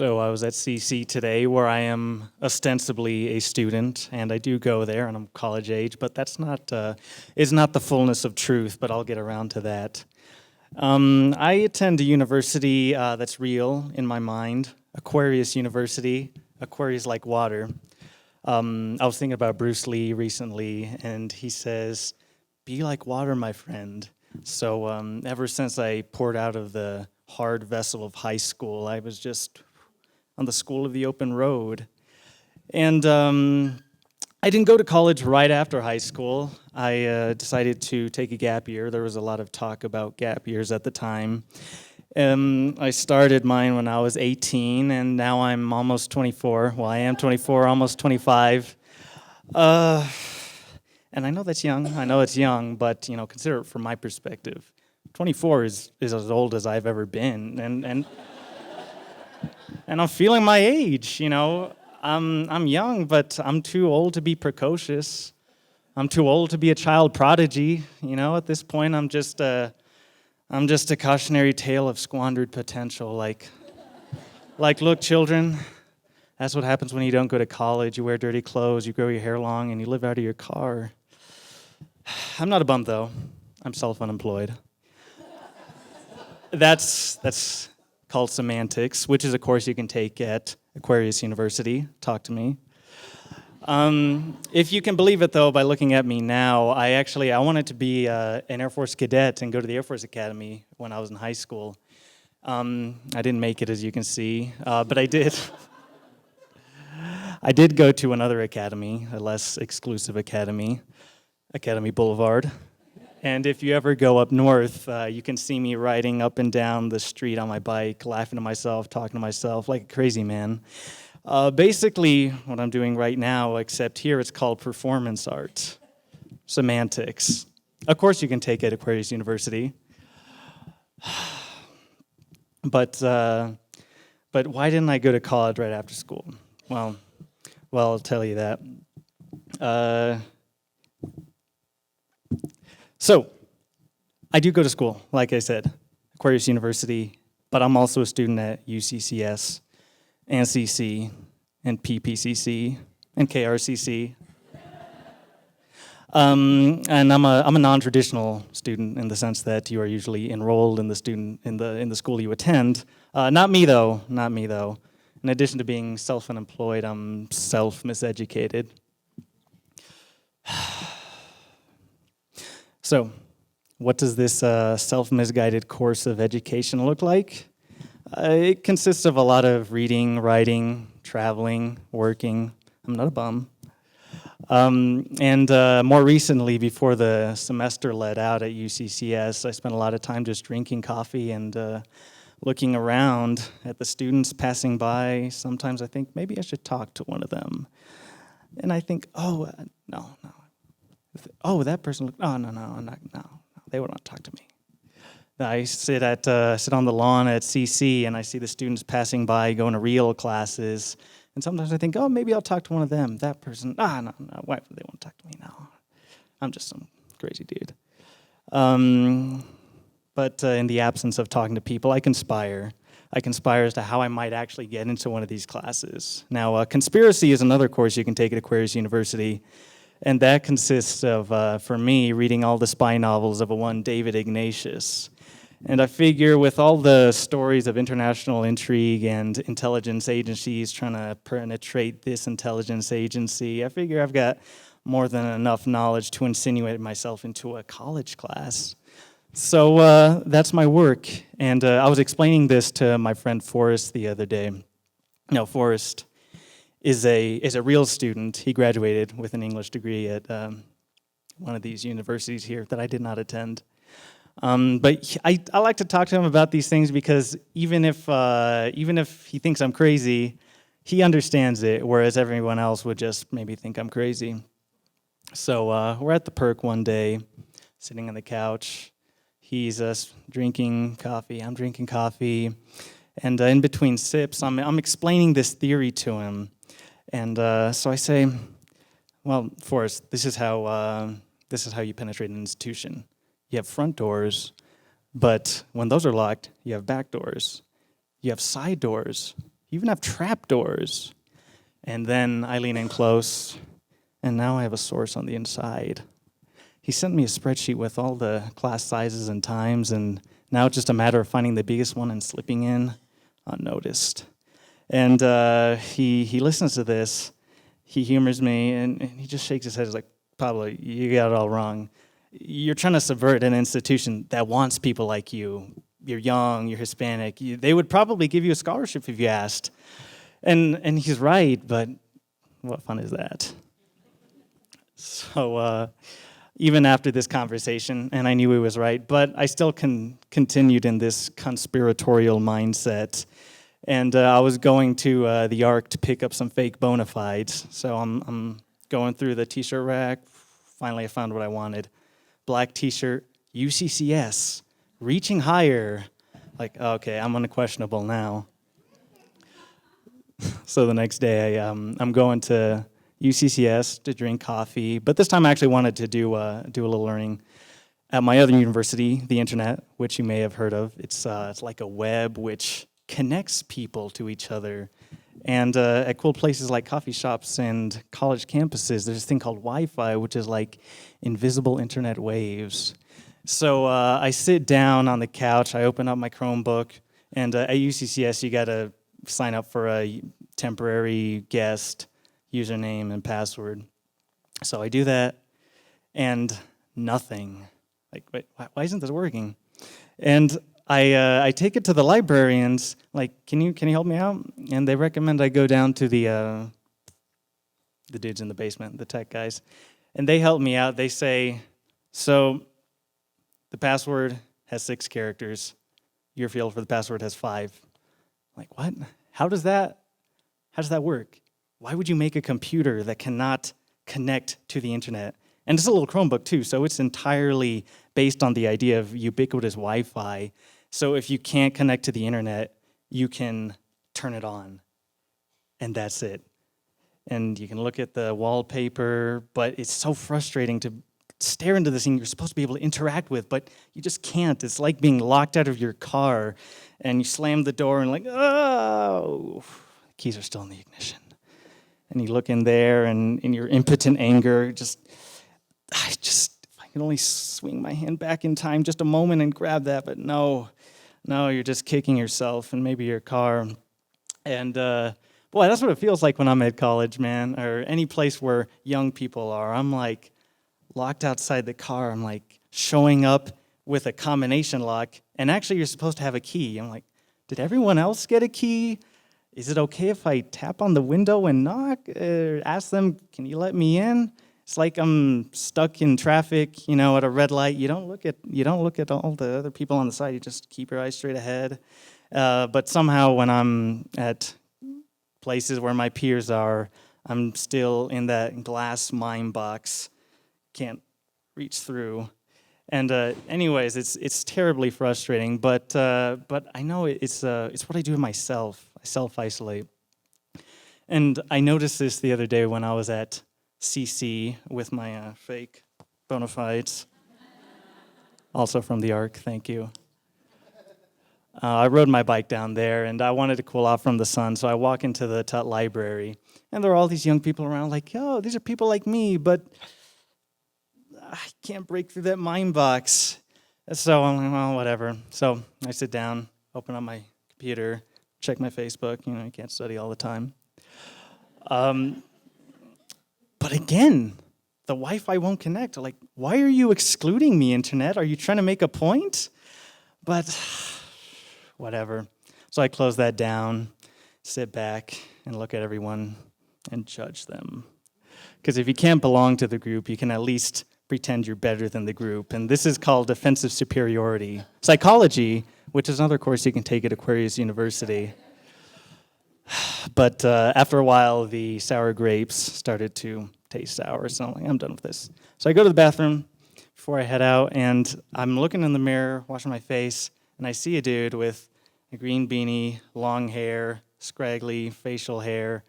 So I was at CC today, where I am ostensibly a student, and I do go there, and I'm college age, but that's not is not the fullness of truth, but I'll get around to that. I attend a university that's real in my mind, Aquarius University. Aquarius like water. I was thinking about Bruce Lee recently, and he says, "Be like water, my friend." So ever since I poured out of the hard vessel of high school, I was just on the school of the open road. And I didn't go to college right after high school. I decided to take a gap year. There was a lot of talk about gap years at the time. I started mine when I was 18, and now I'm almost 24. Well, I am 24, almost 25. And I know that's young. I know it's young, but consider it from my perspective. 24 is as old as I've ever been, and I'm feeling my age. I'm young, but I'm too old to be precocious. I'm too old to be a child prodigy. At this point, I'm just a cautionary tale of squandered potential. Like, look, children, that's what happens when you don't go to college. You wear dirty clothes, you grow your hair long, and you live out of your car. I'm not a bum, though. I'm self-unemployed. That's called semantics, which is a course you can take at Aquarius University. Talk to me. If you can believe it, though, by looking at me now, I wanted to be an Air Force cadet and go to the Air Force Academy when I was in high school. I didn't make it, as you can see, but I did. I did go to another academy, a less exclusive academy, Academy Boulevard. And if you ever go up north, you can see me riding up and down the street on my bike, laughing to myself, talking to myself like a crazy man. Basically, what I'm doing right now, except here it's called performance art, semantics. Of course you can take it at Aquarius University. But why didn't I go to college right after school? Well, I'll tell you that. So, I do go to school, like I said, Aquarius University, but I'm also a student at UCCS and CC and PPCC and KRCC. And I'm a non-traditional student in the sense that you are usually enrolled in the school you attend. Not me though. In addition to being self-unemployed, I'm self-miseducated. So, what does this self-misguided course of education look like? It consists of a lot of reading, writing, traveling, working. I'm not a bum. And more recently, before the semester let out at UCCS, I spent a lot of time just drinking coffee and looking around at the students passing by. Sometimes I think maybe I should talk to one of them. And I think, no. Oh, that person, no, they would not talk to me. I sit on the lawn at CC, and I see the students passing by, going to real classes, and sometimes I think, maybe I'll talk to one of them. That person, no, why would they want to talk to me now? I'm just some crazy dude. But in the absence of talking to people, I conspire. I conspire as to how I might actually get into one of these classes. Now, conspiracy is another course you can take at Aquarius University, and that consists of, for me, reading all the spy novels of a one David Ignatius. And I figure with all the stories of international intrigue and intelligence agencies trying to penetrate this intelligence agency, I figure I've got more than enough knowledge to insinuate myself into a college class. So that's my work. And I was explaining this to my friend Forrest the other day. Now, Forrest is a real student. He graduated with an English degree at one of these universities here that I did not attend. But I like to talk to him about these things because even if he thinks I'm crazy, he understands it, whereas everyone else would just maybe think I'm crazy. So we're at the Perk one day, sitting on the couch. He's drinking coffee. I'm drinking coffee, and in between sips, I'm explaining this theory to him. And so I say, well, Forrest, this is how you penetrate an institution. You have front doors, but when those are locked, you have back doors. You have side doors. You even have trapdoors. And then I lean in close, and now I have a source on the inside. He sent me a spreadsheet with all the class sizes and times, and now it's just a matter of finding the biggest one and slipping in unnoticed. And he listens to this, he humors me, and he just shakes his head. He's like, Pablo, you got it all wrong. You're trying to subvert an institution that wants people like you. You're young, you're Hispanic. They would probably give you a scholarship if you asked. And he's right, but what fun is that? So even after this conversation, and I knew he was right, but I still continued in this conspiratorial mindset. And I was going to the Arc to pick up some fake bona fides. So I'm going through the t-shirt rack. Finally, I found what I wanted. Black t-shirt, UCCS, reaching higher. Like, okay, I'm unquestionable now. So the next day, I'm going to UCCS to drink coffee, but this time I actually wanted to do a little learning at my other university, the internet, which you may have heard of. It's like a web which connects people to each other. And at cool places like coffee shops and college campuses, there's this thing called Wi-Fi, which is like invisible internet waves. So I sit down on the couch, I open up my Chromebook, and at UCCS, you got to sign up for a temporary guest username and password. So I do that, and nothing. Like, wait, why isn't this working? And I take it to the librarians, like, can you help me out? And they recommend I go down to the dudes in the basement, the tech guys. And they help me out. They say, so the password has 6 characters. Your field for the password has 5. I'm like, what? How does that work? Why would you make a computer that cannot connect to the internet? And it's a little Chromebook too, so it's entirely based on the idea of ubiquitous Wi-Fi. So if you can't connect to the internet, you can turn it on, and that's it. And you can look at the wallpaper, but it's so frustrating to stare into this thing you're supposed to be able to interact with, but you just can't. It's like being locked out of your car, and you slam the door and like, oh, the keys are still in the ignition. And you look in there, and in your impotent anger, if I can only swing my hand back in time just a moment and grab that, but no, you're just kicking yourself and maybe your car. And boy, that's what it feels like when I'm at college, man, or any place where young people are. I'm like locked outside the car. I'm like showing up with a combination lock, and actually you're supposed to have a key. I'm like, did everyone else get a key? Is it okay if I tap on the window and knock? Ask them, can you let me in? It's like I'm stuck in traffic, at a red light. You don't look at all the other people on the side. You just keep your eyes straight ahead. But somehow when I'm at places where my peers are, I'm still in that glass mine box. Can't reach through. And anyways, it's terribly frustrating. But I know it's what I do to myself. I self-isolate. And I noticed this the other day when I was at CC with my fake bona fides. Also from the Arc, thank you. I rode my bike down there, and I wanted to cool off from the sun, so I walk into the Tut library, and there are all these young people around like, yo, these are people like me, but I can't break through that mind box. So I'm like, well, whatever. So I sit down, open up my computer, check my Facebook. You can't study all the time. But again, the Wi-Fi won't connect. Like, why are you excluding me, internet? Are you trying to make a point? But whatever. So I close that down, sit back, and look at everyone and judge them. Because if you can't belong to the group, you can at least pretend you're better than the group. And this is called defensive superiority. Psychology, which is another course you can take at Aquarius University. But after a while, the sour grapes started to taste sour, so I'm like, I'm done with this. So I go to the bathroom before I head out, and I'm looking in the mirror, washing my face, and I see a dude with a green beanie, long hair, scraggly facial hair,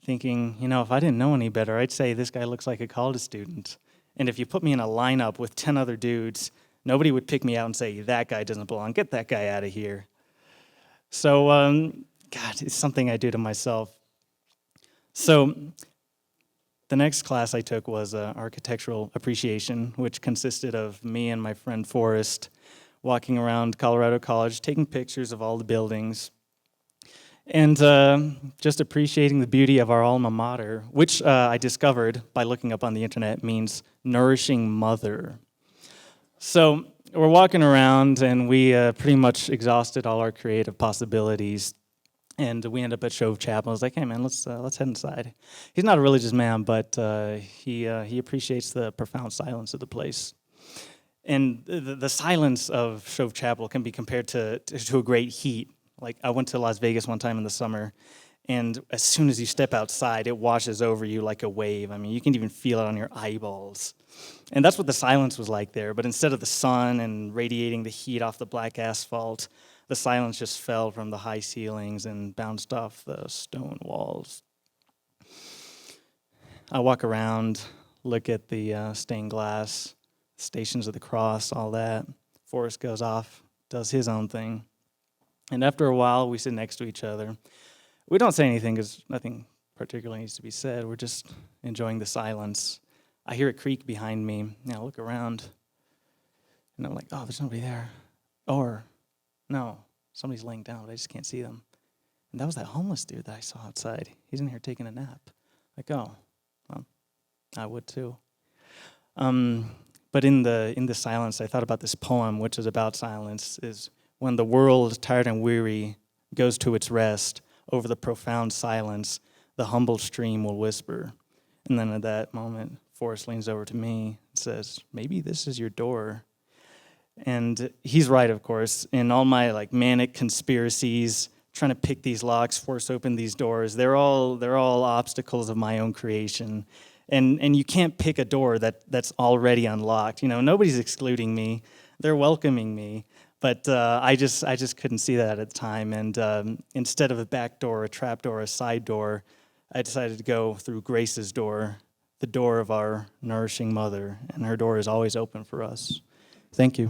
thinking, if I didn't know any better, I'd say this guy looks like a college student. And if you put me in a lineup with 10 other dudes, nobody would pick me out and say, that guy doesn't belong, get that guy out of here. So God, it's something I do to myself. So the next class I took was architectural appreciation, which consisted of me and my friend Forrest walking around Colorado College, taking pictures of all the buildings, and just appreciating the beauty of our alma mater, which I discovered by looking up on the internet means nourishing mother. So we're walking around, and we pretty much exhausted all our creative possibilities. And we end up at Shove Chapel. I was like, "Hey, man, let's head inside." He's not a religious man, but he appreciates the profound silence of the place. And the silence of Shove Chapel can be compared to a great heat. Like, I went to Las Vegas one time in the summer, and as soon as you step outside, it washes over you like a wave. I mean, you can even feel it on your eyeballs. And that's what the silence was like there. But instead of the sun and radiating the heat off the black asphalt, the silence just fell from the high ceilings and bounced off the stone walls. I walk around, look at the stained glass, Stations of the Cross, all that. Forrest goes off, does his own thing. And after a while, we sit next to each other. We don't say anything because nothing particularly needs to be said. We're just enjoying the silence. I hear a creak behind me. And I look around, and I'm like, oh, there's nobody there. Or, no, somebody's laying down, but I just can't see them. And that was that homeless dude that I saw outside. He's in here taking a nap. Like, oh, well, I would too. But in the silence, I thought about this poem, which is about silence, is when the world, tired and weary, goes to its rest, over the profound silence, the humble stream will whisper. And then at that moment, Forrest leans over to me and says, maybe this is your door. And he's right, of course. In all my manic conspiracies, trying to pick these locks, force open these doors, they're all obstacles of my own creation. And you can't pick a door that's already unlocked. Nobody's excluding me. They're welcoming me. But I just couldn't see that at the time. And instead of a back door, a trap door, a side door, I decided to go through Grace's door, the door of our nourishing mother. And her door is always open for us. Thank you.